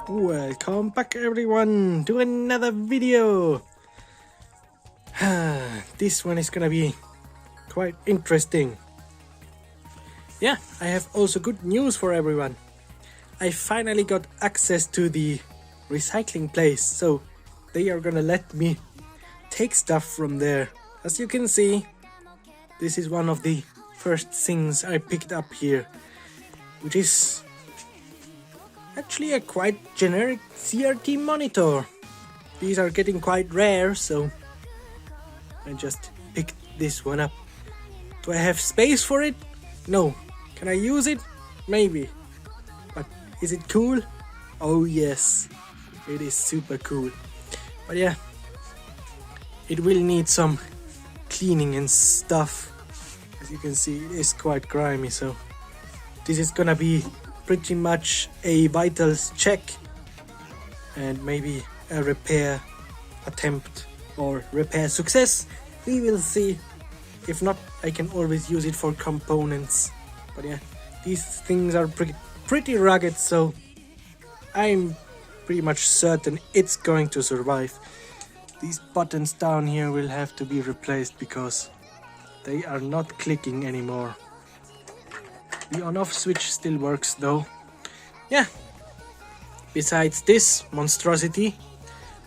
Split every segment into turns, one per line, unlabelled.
Welcome back everyone to another video. This one is gonna be quite interesting. Yeah, I have also good news for everyone. I finally got access to the recycling place, so they are gonna let me take stuff from there. As you can see, this is one of the first things I picked up here, which is actually a quite generic CRT monitor. These are getting quite rare, so I just picked this one up. Do I have space for it? No. Can I use it? Maybe. But is it cool? Oh yes, it is super cool. But yeah, it will need some cleaning and stuff. As you can see, it is quite grimy, so this is gonna be pretty much a vitals check and maybe a repair attempt or repair success. We will see. If not, I can always use it for components. But yeah, these things are pretty rugged, so I'm pretty much certain it's going to survive. These buttons down here will have to be replaced because they are not clicking anymore. The on-off switch still works though. Yeah. Besides this monstrosity,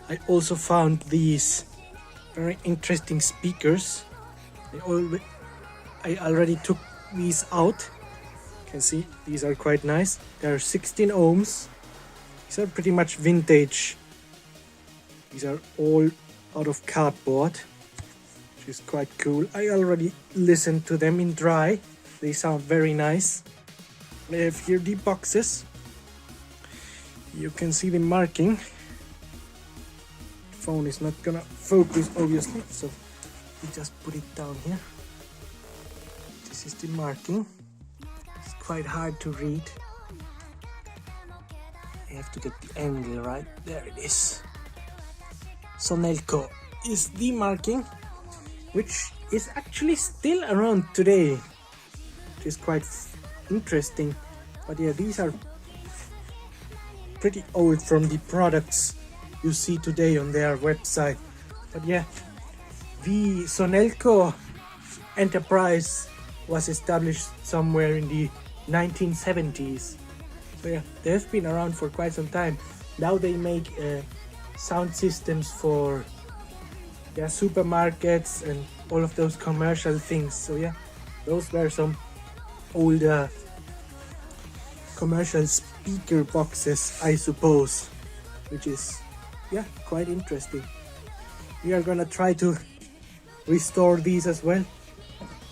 I also found these very interesting speakers. I already took these out. You can see these are quite nice. They are 16 ohms. These are pretty much vintage. These are all out of cardboard, which is quite cool. I already listened to them in dry. They sound very nice. I have here the boxes. You can see the marking. The phone is not gonna focus obviously, so we just put it down here. This is the marking. It's quite hard to read. I have to get the angle right. There it is. Sonelco is the marking, which is actually still around today, which is quite interesting. But yeah, these are pretty old from the products you see today on their website. But yeah, the Sonelco enterprise was established somewhere in the 1970s. So yeah, they have been around for quite some time. Now they make sound systems for supermarkets and all of those commercial things. So yeah, those were some older commercial speaker boxes, I suppose, which is quite interesting. We are gonna try to restore these as well,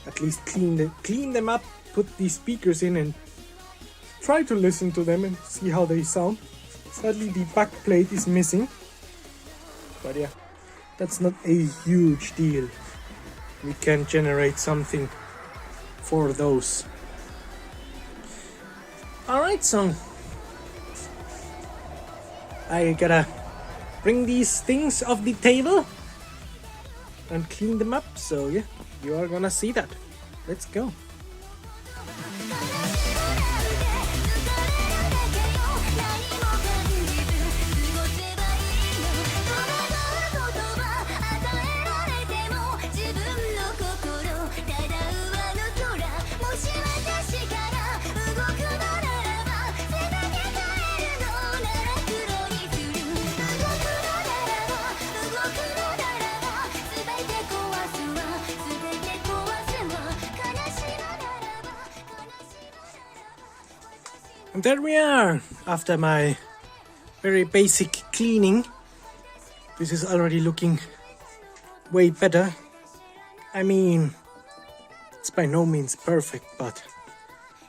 at least clean them up, put these speakers in and try to listen to them and see how they sound. Sadly the back plate is missing, but yeah, that's not a huge deal. We can generate something for those. Alright, so I gotta bring these things off the table and clean them up, so yeah, you are gonna see that. Let's go. And there we are, after my very basic cleaning. This is already looking way better. I mean, it's by no means perfect, but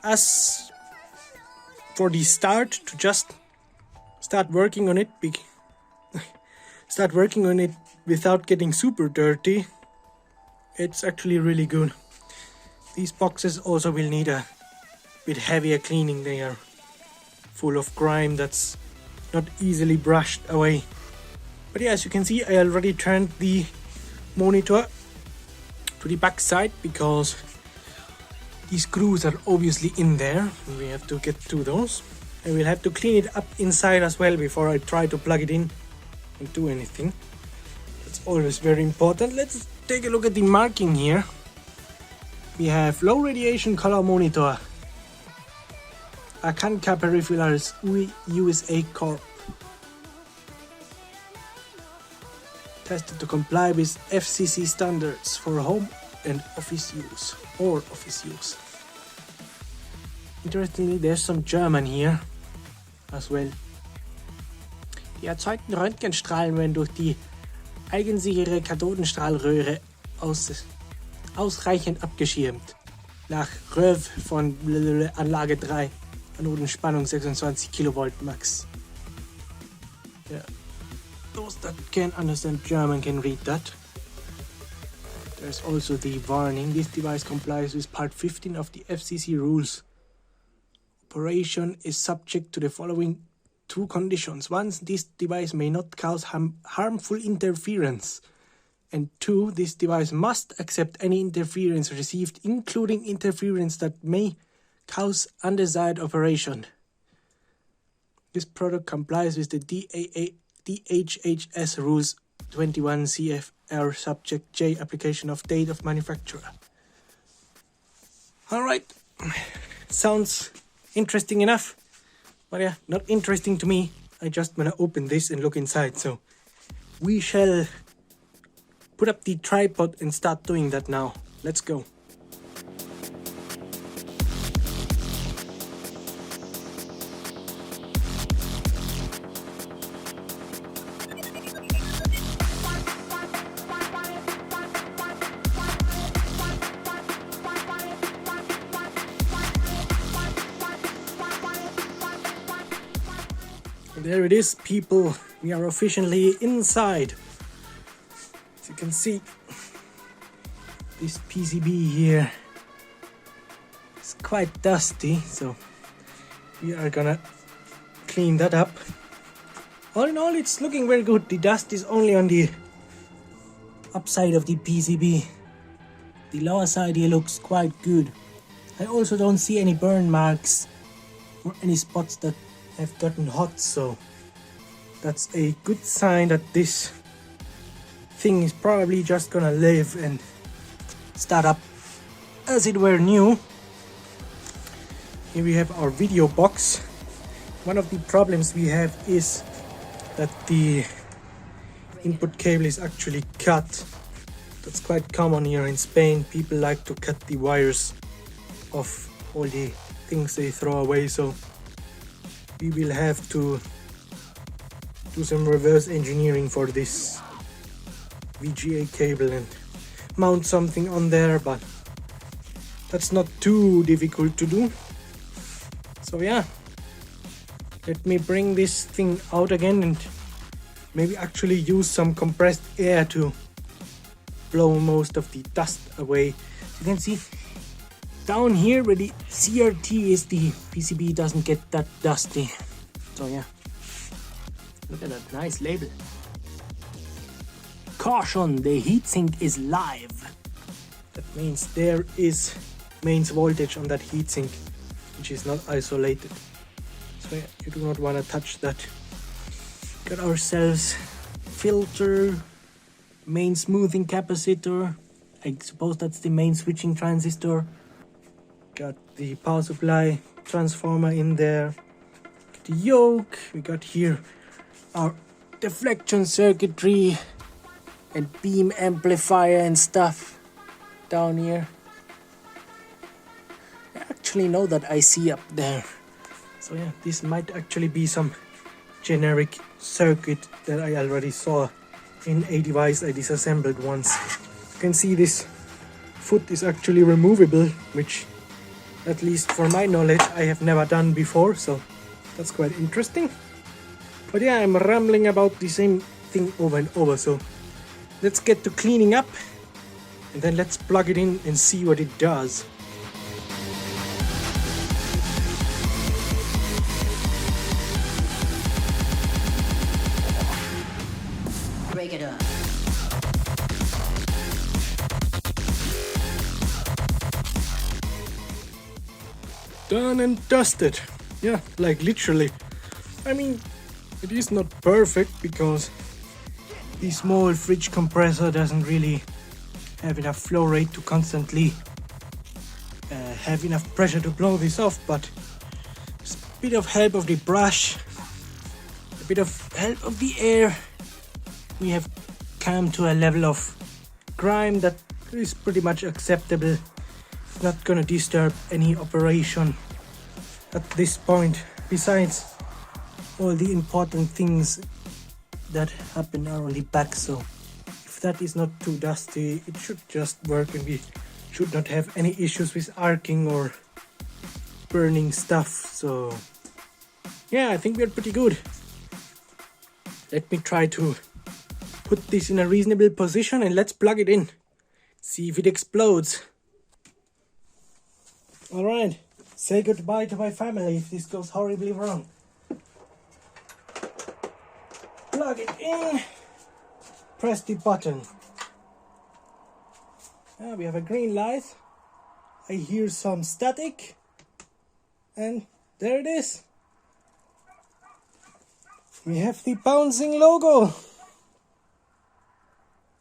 as for the start, to just start working on it without getting super dirty, it's actually really good. These boxes also will need a bit heavier cleaning. They are full of grime that's not easily brushed away. But yeah, as you can see, I already turned the monitor to the back side because these screws are obviously in there and we have to get to those. I will have to clean it up inside as well before I try to plug it in and do anything. That's always very important. Let's take a look at the marking here. We have low radiation color monitor, Akanka Peripherals USA Corp. Tested to comply with FCC standards for home and office use or office use. Interestingly, there's some German here as well. Die erzeugten Röntgenstrahlen werden durch die eigensichere Kathodenstrahlröhre ausreichend abgeschirmt. Nach Röv von Anlage 3, Anodenspannung 26 kV max. Yeah. Those that can understand German can read that. There's also the warning. This device complies with Part 15 of the FCC rules. Operation is subject to the following two conditions. One, this device may not cause harmful interference. And two, this device must accept any interference received, including interference that may cause undesired operation. This product complies with the DHHS rules 21 CFR subject J application of date of manufacturer. Alright, sounds interesting enough, but yeah, not interesting to me. I just wanna open this and look inside, so we shall put up the tripod and start doing that now. Let's go. There it is, people. We are officially inside. As you can see, this PCB here is quite dusty, so we are gonna clean that up. All in all, it's looking very good. The dust is only on the upside of the PCB. The lower side here looks quite good. I also don't see any burn marks or any spots that have gotten hot, so that's a good sign that this thing is probably just gonna live and start up as it were new. Here we have our video box. One of the problems we have is that the input cable is actually cut. That's quite common here in Spain. People like to cut the wires of all the things they throw away, so we will have to do some reverse engineering for this VGA cable and mount something on there, but that's not too difficult to do. So yeah, let me bring this thing out again and maybe actually use some compressed air to blow most of the dust away. You can see down here where the CRT is, the PCB doesn't get that dusty. So yeah, look at that nice label. Caution, the heatsink is live. That means there is mains voltage on that heatsink, which is not isolated. So yeah, you do not want to touch that. Got ourselves filter, main smoothing capacitor. I suppose that's the main switching transistor. Got the power supply transformer in there. Got the yoke. We got here our deflection circuitry and beam amplifier and stuff down here. I actually know that IC up there. So yeah, this might actually be some generic circuit that I already saw in a device I disassembled once. You can see this foot is actually removable, which at least for my knowledge I have never done before, so that's quite interesting. But yeah, I'm rambling about the same thing over and over, so let's get to cleaning up and then let's plug it in and see what it does.
Break it up.
done and dusted. Yeah, like literally. I mean, it is not perfect because the small fridge compressor doesn't really have enough flow rate to constantly have enough pressure to blow this off, but with a bit of help of the brush, a bit of help of the air, we have come to a level of grime that is pretty much acceptable. It's not gonna disturb any operation at this point, besides all the important things that happen are on the back, so if that is not too dusty, it should just work and we should not have any issues with arcing or burning stuff. So yeah, I think we're pretty good. Let me try to put this in a reasonable position and let's plug it in, see if it explodes. Alright, say goodbye to my family if this goes horribly wrong. Plug it in, press the button. Ah, we have a green light. I hear some static, and there it is. We have the bouncing logo.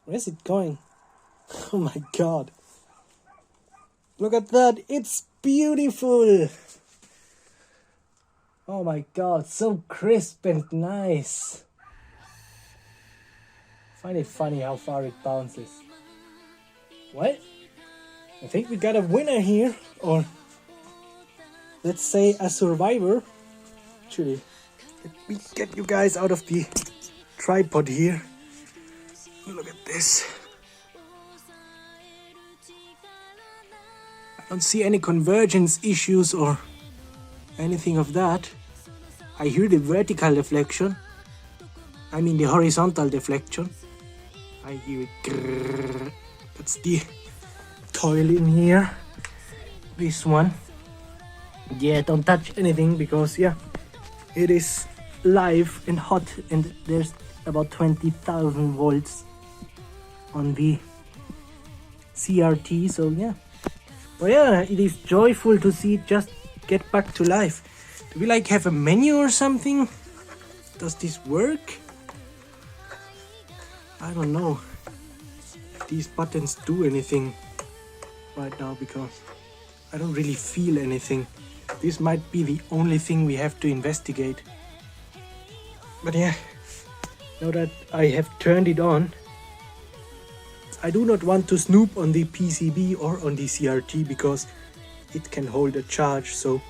Where's it going? Oh my god. Look at that, it's beautiful. Oh my god, so crisp and nice. I find it funny how far it bounces. What? I think we got a winner here, or let's say a survivor. Actually, let me get you guys out of the tripod here. Look at this. I don't see any convergence issues or anything of that. I hear the vertical deflection. I mean the horizontal deflection. I hear it grrr. That's the toilet in here. This one. Yeah, don't touch anything because yeah, it is live and hot and there's about 20,000 volts on the CRT, so yeah. But yeah, it is joyful to see it just get back to life. Do we like have a menu or something? Does this work? I don't know if these buttons do anything right now because I don't really feel anything. This might be the only thing we have to investigate. But yeah, now that I have turned it on, I do not want to snoop on the PCB or on the CRT because it can hold a charge, so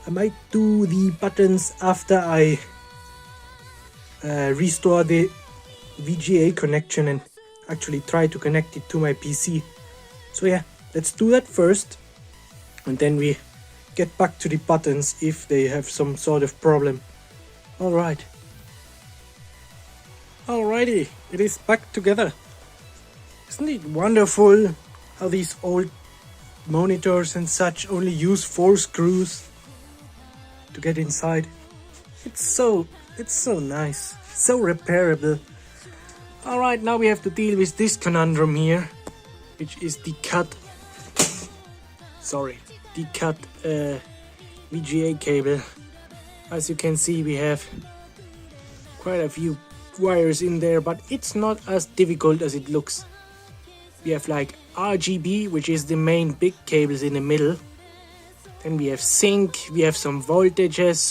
I might do the buttons after I restore the VGA connection and actually try to connect it to my PC. So yeah, let's do that first and then we get back to the buttons if they have some sort of problem. Alright. Alrighty, it is back together. Isn't it wonderful how these old monitors and such only use 4 screws to get inside? It's so nice, so repairable. Alright, now we have to deal with this conundrum here, which is the cut VGA cable. As you can see, we have quite a few wires in there, but it's not as difficult as it looks. We have like RGB, which is the main big cables in the middle. Then we have sync, we have some voltages,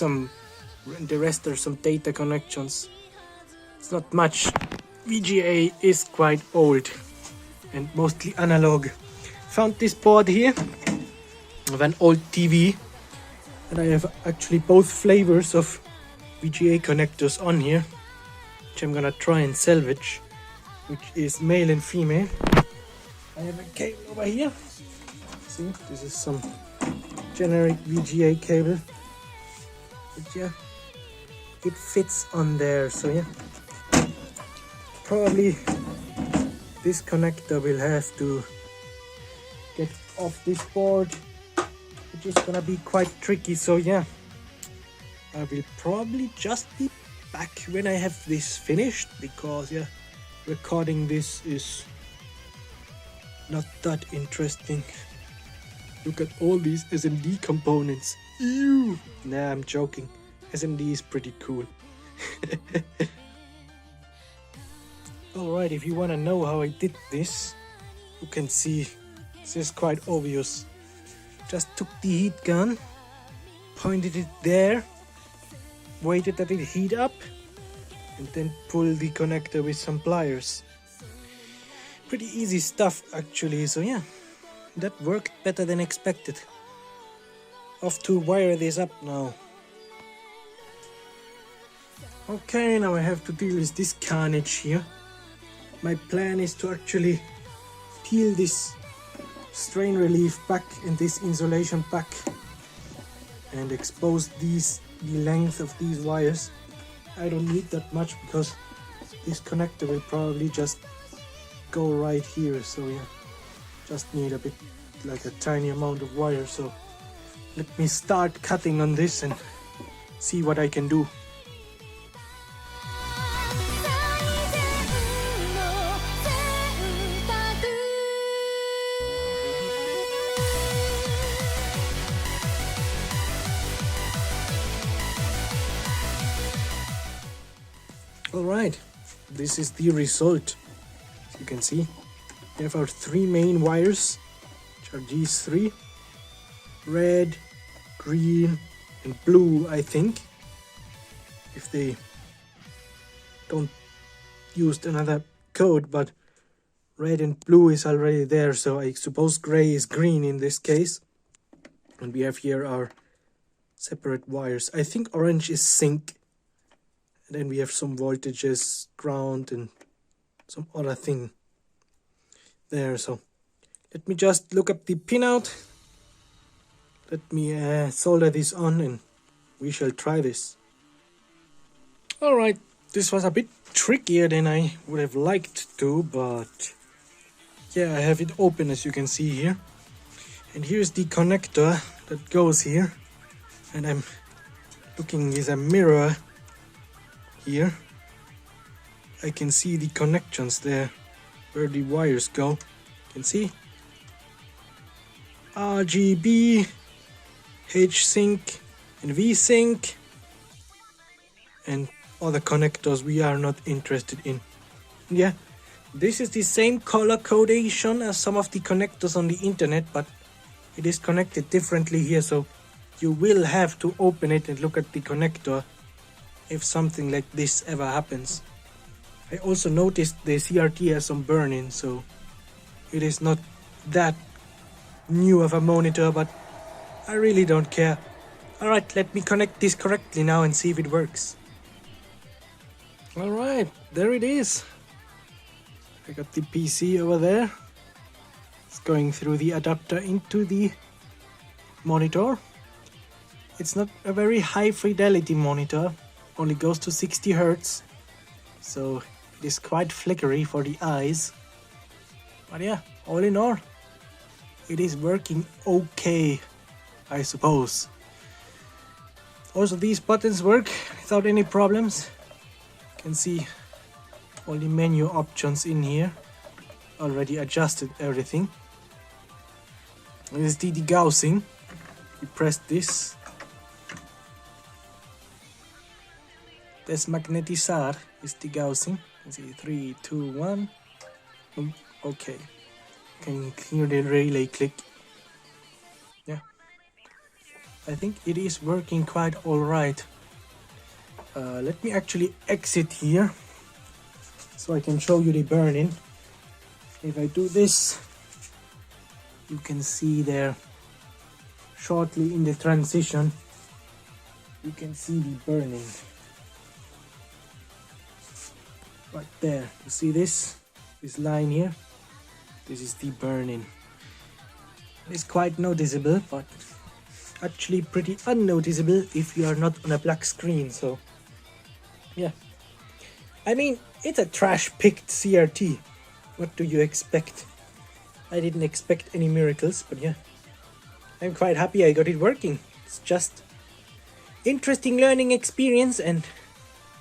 the rest are some data connections. It's not much. VGA is quite old and mostly analog. Found this board here of an old TV, and I have actually both flavors of VGA connectors on here, which I'm gonna try and salvage, which is male and female. I have a cable over here. See, this is some generic VGA cable. But yeah, it fits on there, so yeah. Probably this connector will have to get off this board, which is gonna be quite tricky, so yeah. I will probably just be back when I have this finished, because yeah, recording this is not that interesting. Look at all these SMD components. Ew! Nah, I'm joking. SMD is pretty cool. Alright, if you wanna know how I did this, you can see this is quite obvious. Just took the heat gun, pointed it there, waited that it heat up, and then pulled the connector with some pliers. Pretty easy stuff actually, so yeah, that worked better than expected. Off to wire this up now. Okay, now I have to deal with this carnage here. My plan is to actually peel this strain relief back and this insulation back and expose the length of these wires. I don't need that much because this connector will probably just go right here, so yeah, just need a bit, like a tiny amount of wire. So let me start cutting on this and see what I can do. Alright, this is the result. As you can see, we have our three main wires, which are these three: red, green and blue, I think, if they don't use another code, but red and blue is already there, so I suppose gray is green in this case. And we have here our separate wires. I think orange is sync. And then we have some voltages, ground and some other thing there. So let me just look up the pinout. Let me solder this on and we shall try this. Alright, this was a bit trickier than I would have liked to, but yeah, I have it open as you can see here. And here's the connector that goes here. And I'm looking with a mirror here. I can see the connections there where the wires go. You can see RGB, H-Sync and V-Sync and other connectors we are not interested in. Yeah, this is the same color codation as some of the connectors on the internet, but it is connected differently here, so you will have to open it and look at the connector if something like this ever happens. I also noticed the CRT has some burn-in, so it is not that new of a monitor, but I really don't care. Alright, let me connect this correctly now and see if it works. Alright, there it is. I got the PC over there. It's going through the adapter into the monitor. It's not a very high fidelity monitor. Only goes to 60 Hz, so it is quite flickery for the eyes. But yeah, all in all, it is working okay, I suppose. Also, these buttons work without any problems. You can see all the menu options in here. Already adjusted everything. This is the degaussing. You press this. Desmagnetizar is degaussing. Let's see, 3, 2, 1. Okay. You can hear the relay click. Yeah. I think it is working quite alright. Let me actually exit here so I can show you the burn-in. If I do this, you can see there shortly in the transition, you can see the burn-in. Right there, you see this line here? This is the burn-in. It's quite noticeable, but actually pretty unnoticeable if you are not on a black screen, so yeah. I mean, it's a trash-picked CRT. What do you expect? I didn't expect any miracles, but yeah. I'm quite happy I got it working. It's just interesting learning experience, and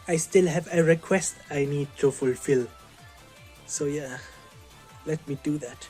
I still have a request I need to fulfill. So yeah, let me do that.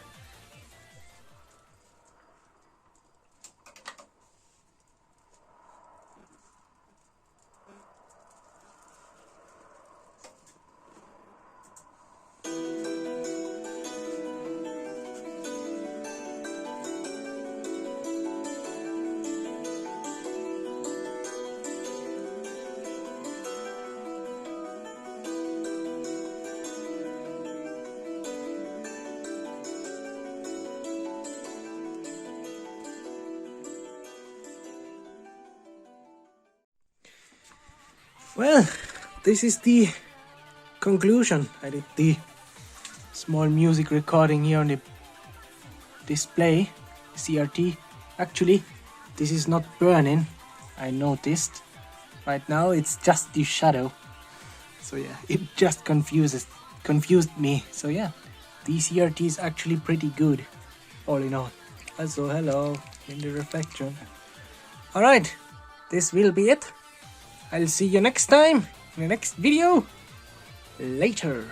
Well, this is the conclusion. I did the small music recording here on the display CRT. Actually, this is not burning, I noticed. Right now it's just the shadow. So yeah, it just confused me. So yeah, the CRT is actually pretty good, all in all. Also, hello in the reflection. Alright, this will be it. I'll see you next time in the next video. Later.